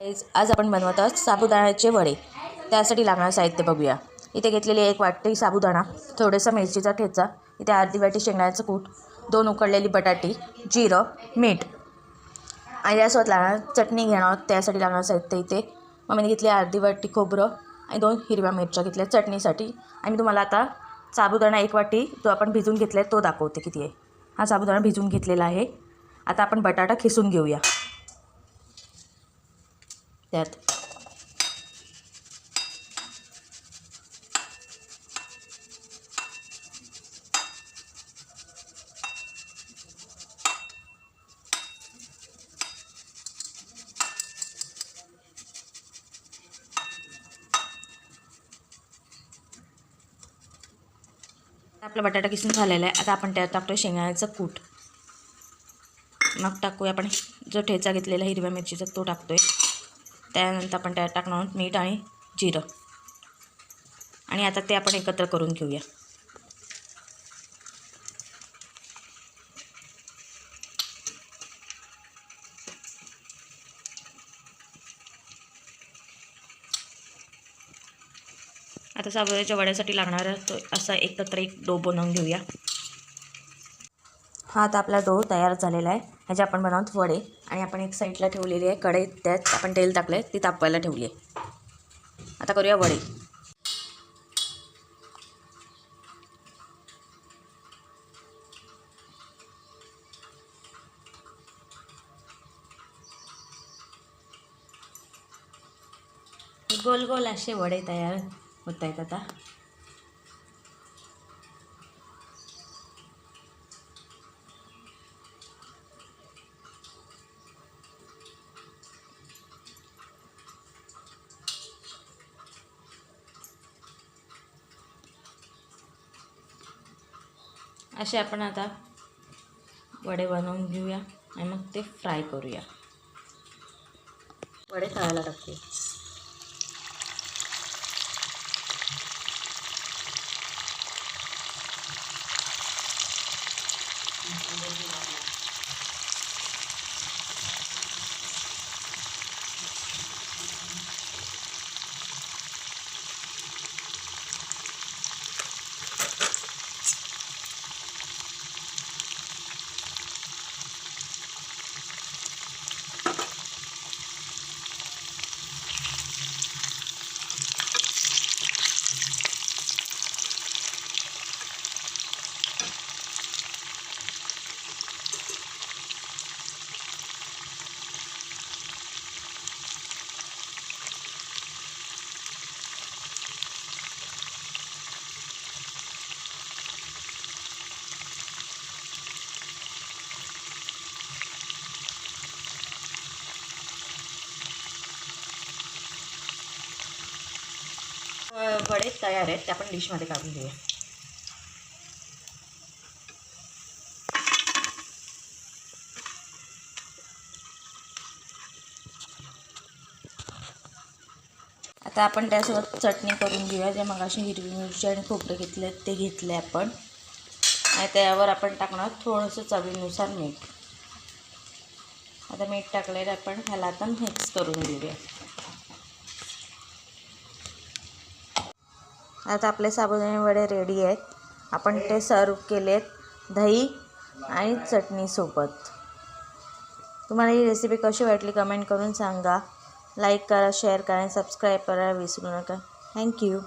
आज आपण बनवत आहोत साबुदाण्याचे वडे। त्यासाठी लागणारे साहित्य बघूया। इथे घेतलेली 1 वाटी साबुदाणा, थोडासा मिरचीचा ठेचा, इथे अर्धी वाटी शेंगदाण्याचं कूट, 2 उकडलेली बटाटी, जिरं, मीठ आणि यासोबत लागणार चटणी घेणार आहोत। त्यासाठी लागणारं साहित्य इथे मम्मीने घेतली अर्धी वाटी खोबरं आणि 2 हिरव्या मिरच्या घेतल्या चटणीसाठी। आणि मी तुम्हाला आता साबुदाणा 1 वाटी जो आपण भिजून घेतला तो दाखवते किती आहे। हा साबुदाणा भिजून घेतलेला आहे। आता आपण बटाटा खिसून घेऊया। त्यात आपला बटाटा किसून झालेला आहे। आता आपण त्यात टाकतो शेंगदाण्याचं कूट, मग टाकूया आपण जो ठेचा घेतलेला हिरव्या मिरचीचा तो टाकतोय। त्यानंतर आपण त्यात टाकणार मीठ आणि जिरं आणि आता ते आपण एकत्र करून घेऊया। आता साबुदाण्याच्या वड्यासाठी लागणारा तो असा एकत्र एक डो बनवून घेऊया। हा आता आपला डो तयार झालेला आहे। ह्याचे आपण बनवत वडे आणि आपण एक साईडला ठेवलेली आहे कढई, त्यात आपण तेल टाकले ती तापवायला ठेवली आहे। आता करूया वडे। गोल गोल असे वडे तयार होत आहेत। आता असे आपण आता वडे बनवून घेऊया आणि मग ते फ्राय करूया। वडे तळायला टाकूया। वडे तयार आहेत, ते आपण डिशमध्ये काढून घेऊया। आता आपण त्यासोबत चटणी करून घेऊया। जे मगाशी हिरवी मिरची आणि खोबरं घेतले ते घेतले आपण आणि त्यावर आपण टाकणार थोडंसं चवीनुसार मीठ। आता मीठ टाकलेलं आपण ह्याला आता मिक्स करून घेऊया। आता आपले साबुदाणे वडे रेडी आहेत। आपण ते सर्व केलेत दही आणि चटणीसोबत। तुम्हाला ही रेसिपी कशी वाटली कमेंट करून सांगा। लाईक करा, शेअर करा आणि सबस्क्राईब करायला विसरू नका। थँक्यू।